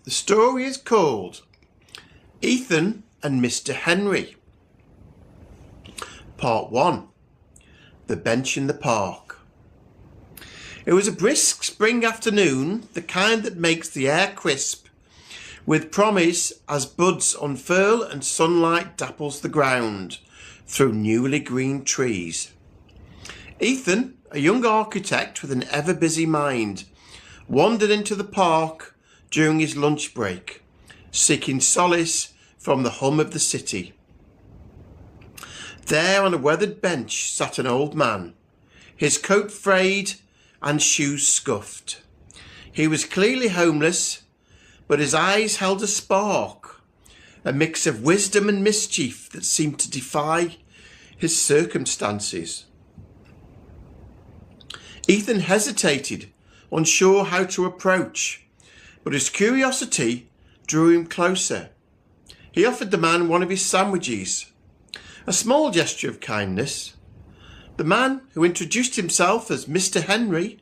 The story is called Ethan and Mr. Henry. Part 1. The Bench in the Park. It was a brisk spring afternoon, the kind that makes the air crisp, with promise as buds unfurl and sunlight dapples the ground through newly green trees. Ethan, a young architect with an ever-busy mind, wandered into the park during his lunch break, seeking solace from the hum of the city. There on a weathered bench sat an old man, his coat frayed and shoes scuffed. He was clearly homeless, but his eyes held a spark, a mix of wisdom and mischief that seemed to defy his circumstances. Ethan hesitated, unsure how to approach, but his curiosity drew him closer. He offered the man one of his sandwiches, a small gesture of kindness. The man, who introduced himself as Mr. Henry,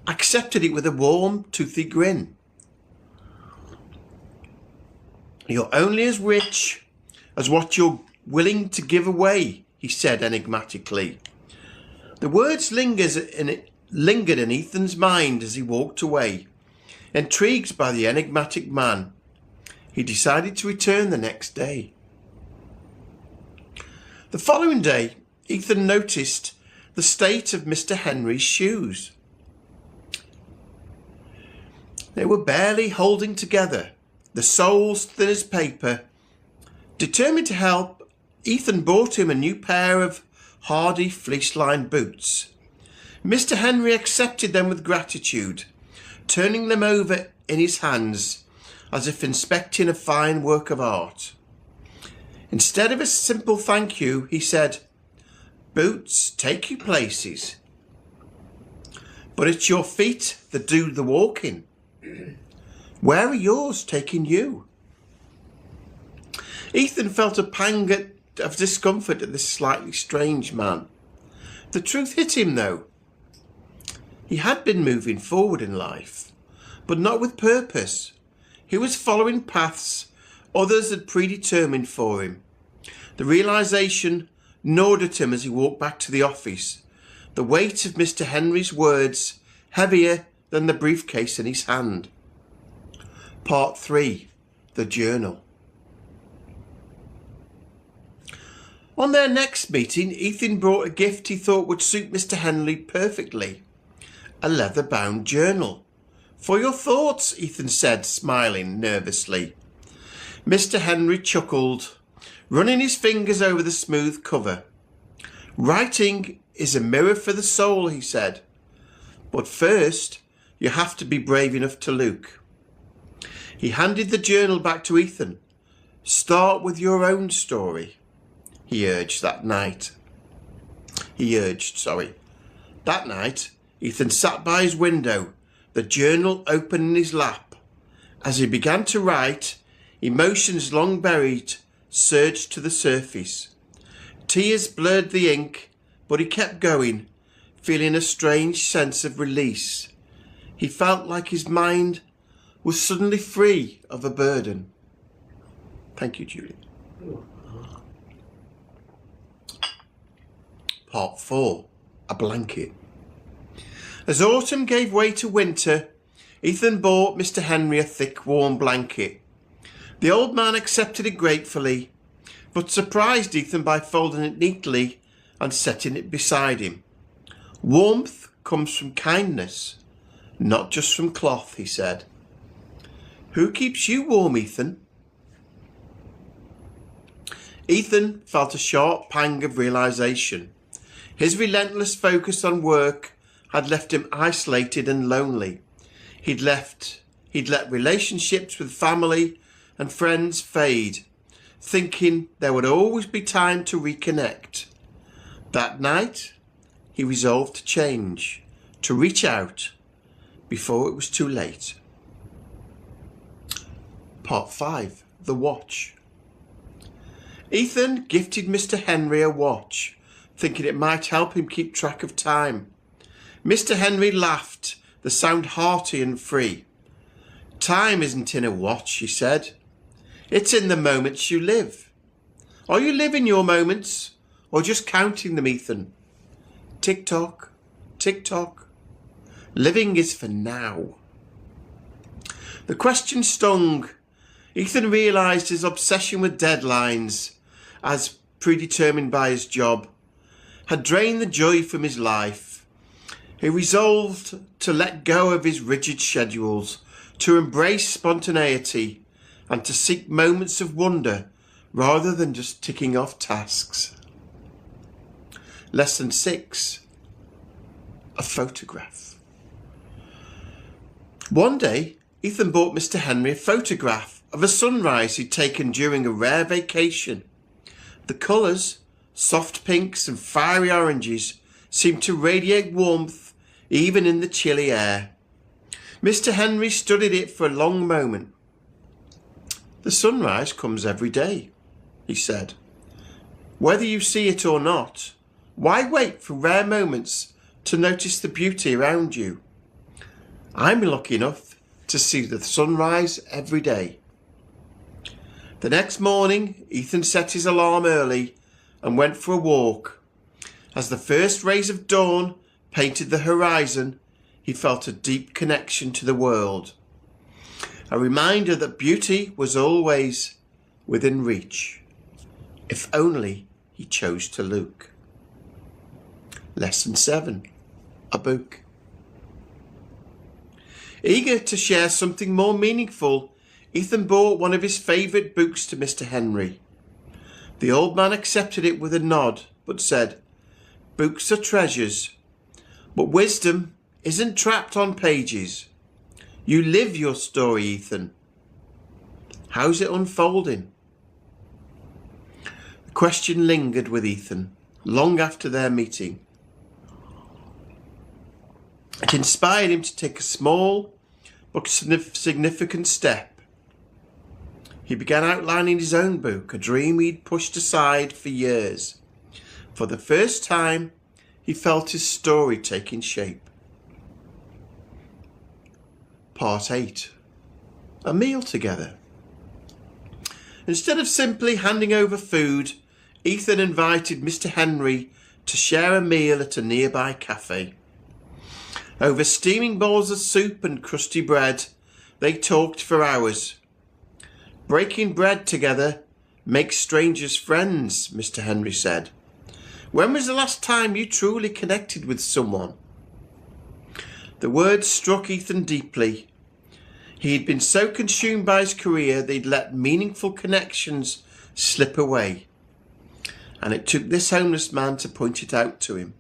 accepted it with a warm, toothy grin. "You're only as rich as what you're willing to give away," he said enigmatically. The words lingered in Ethan's mind as he walked away. Intrigued by the enigmatic man, he decided to return the next day. The following day, Ethan noticed the state of Mr. Henry's shoes. They were barely holding together, the soles thin as paper. Determined to help, Ethan bought him a new pair of hardy fleece-lined boots. Mr. Henry accepted them with gratitude, turning them over in his hands as if inspecting a fine work of art. Instead of a simple thank you, he said, "Boots take you places, but it's your feet that do the walking. Where are yours taking you?" Ethan felt a pang of discomfort at this slightly strange man. The truth hit him, though. He had been moving forward in life, but not with purpose. He was following paths others had predetermined for him. The realization gnawed at him as he walked back to the office, the weight of Mr. Henry's words heavier than the briefcase in his hand. Part 3. The Journal. On their next meeting, Ethan brought a gift he thought would suit Mr. Henry perfectly. A leather-bound journal. "For your thoughts," Ethan said, smiling nervously. Mr. Henry chuckled, running his fingers over the smooth cover. "Writing is a mirror for the soul," he said. "But first, you have to be brave enough to look." He handed the journal back to Ethan. "Start with your own story," he urged that night. That night, Ethan sat by his window, the journal open in his lap. As he began to write, emotions long buried surged to the surface. Tears blurred the ink, but he kept going, feeling a strange sense of release. He felt like his mind was suddenly free of a burden. Thank you, Julie. Part 4. A blanket. As autumn gave way to winter, Ethan bought Mr. Henry a thick, warm blanket. The old man accepted it gratefully, but surprised Ethan by folding it neatly and setting it beside him. "Warmth comes from kindness, not just from cloth," he said. "Who keeps you warm, Ethan?" Ethan felt a sharp pang of realization. His relentless focus on work had left him isolated and lonely. He'd let relationships with family and friends fade, thinking there would always be time to reconnect. That night, he resolved to change, to reach out before it was too late. Part 5. The Watch. Ethan gifted Mr. Henry a watch, thinking it might help him keep track of time. Mr. Henry laughed, the sound hearty and free. Time isn't in a watch, she said. It's in the moments you live. Are you living your moments or just counting them, Ethan? Tick-tock, tick-tock. Living is for now. The question stung. Ethan realised his obsession with deadlines, as predetermined by his job, had drained the joy from his life. He resolved to let go of his rigid schedules, to embrace spontaneity, and to seek moments of wonder rather than just ticking off tasks. Lesson 6. A photograph. One day, Ethan bought Mr. Henry a photograph of a sunrise he'd taken during a rare vacation. The colours, soft pinks and fiery oranges, seemed to radiate warmth even in the chilly air. Mr. Henry studied it for a long moment. The sunrise comes every day, he said. Whether you see it or not, why wait for rare moments to notice the beauty around you? I'm lucky enough to see the sunrise every day. The next morning, Ethan set his alarm early and went for a walk. As the first rays of dawn painted the horizon, he felt a deep connection to the world. A reminder that beauty was always within reach, if only he chose to look. Lesson 7. A book. Eager to share something more meaningful, Ethan bought one of his favourite books to Mr. Henry. The old man accepted it with a nod, but said, "Books are treasures, but wisdom isn't trapped on pages. You live your story, Ethan. How's it unfolding?" The question lingered with Ethan long after their meeting. It inspired him to take a small but significant step. He began outlining his own book, a dream he'd pushed aside for years. For the first time, he felt his story taking shape. Part 8. A meal together. Instead of simply handing over food, Ethan invited Mr. Henry to share a meal at a nearby cafe. Over steaming bowls of soup and crusty bread, they talked for hours. Breaking bread together makes strangers friends, Mr. Henry said. When was the last time you truly connected with someone? The words struck Ethan deeply. He had been so consumed by his career that he'd let meaningful connections slip away. And it took this homeless man to point it out to him.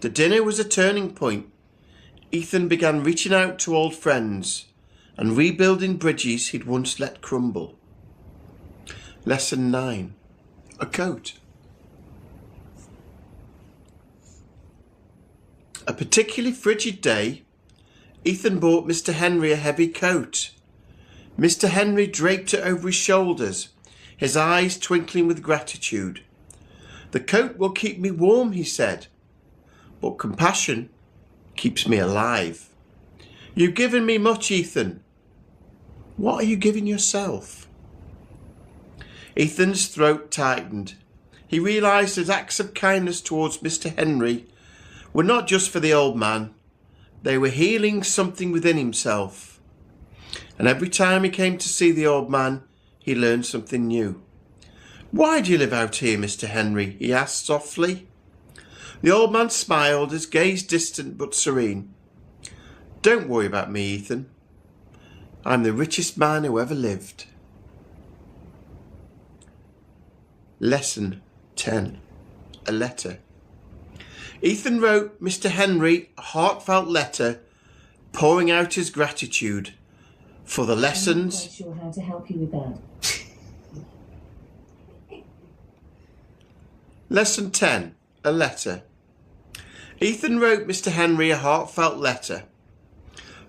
The dinner was a turning point. Ethan began reaching out to old friends and rebuilding bridges he'd once let crumble. Lesson 9. A coat. A particularly frigid day, Ethan bought Mr. Henry a heavy coat. Mr. Henry draped it over his shoulders, his eyes twinkling with gratitude. "The coat will keep me warm," he said, "but compassion keeps me alive. You've given me much, Ethan. What are you giving yourself?" Ethan's throat tightened. He realised his acts of kindness towards Mr. Henry were not just for the old man. They were healing something within himself. And every time he came to see the old man, he learned something new. "Why do you live out here, Mr. Henry?" he asked softly. The old man smiled, his gaze distant but serene. "Don't worry about me, Ethan. I'm the richest man who ever lived." Lesson 10. A letter. Ethan wrote Mr. Henry a heartfelt letter, pouring out his gratitude for the lessons. I'm not quite sure how to help you with that. Lesson 10. A letter. Ethan wrote Mr. Henry a heartfelt letter,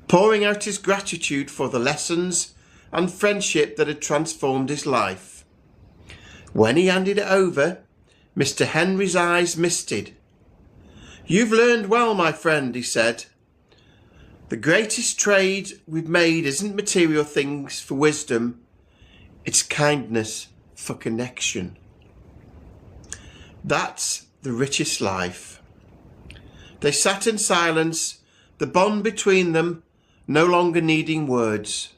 pouring out his gratitude for the lessons and friendship that had transformed his life. When he handed it over, Mr. Henry's eyes misted. "You've learned well, my friend," he said. The greatest trade we've made isn't material things for wisdom, it's kindness for connection. That's the richest life. They sat in silence, the bond between them no longer needing words.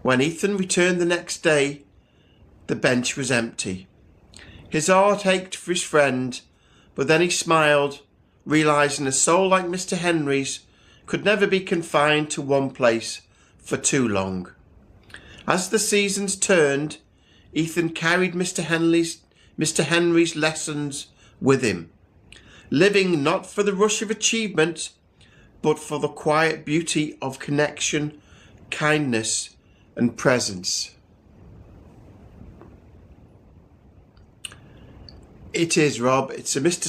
When Ethan returned the next day, the bench was empty. His heart ached for his friend, but then he smiled, realising a soul like Mr. Henry's could never be confined to one place for too long. As the seasons turned, Ethan carried Mr. Henry's lessons with him, living not for the rush of achievement, but for the quiet beauty of connection, kindness, and presence. It is, Rob. It's a Mr.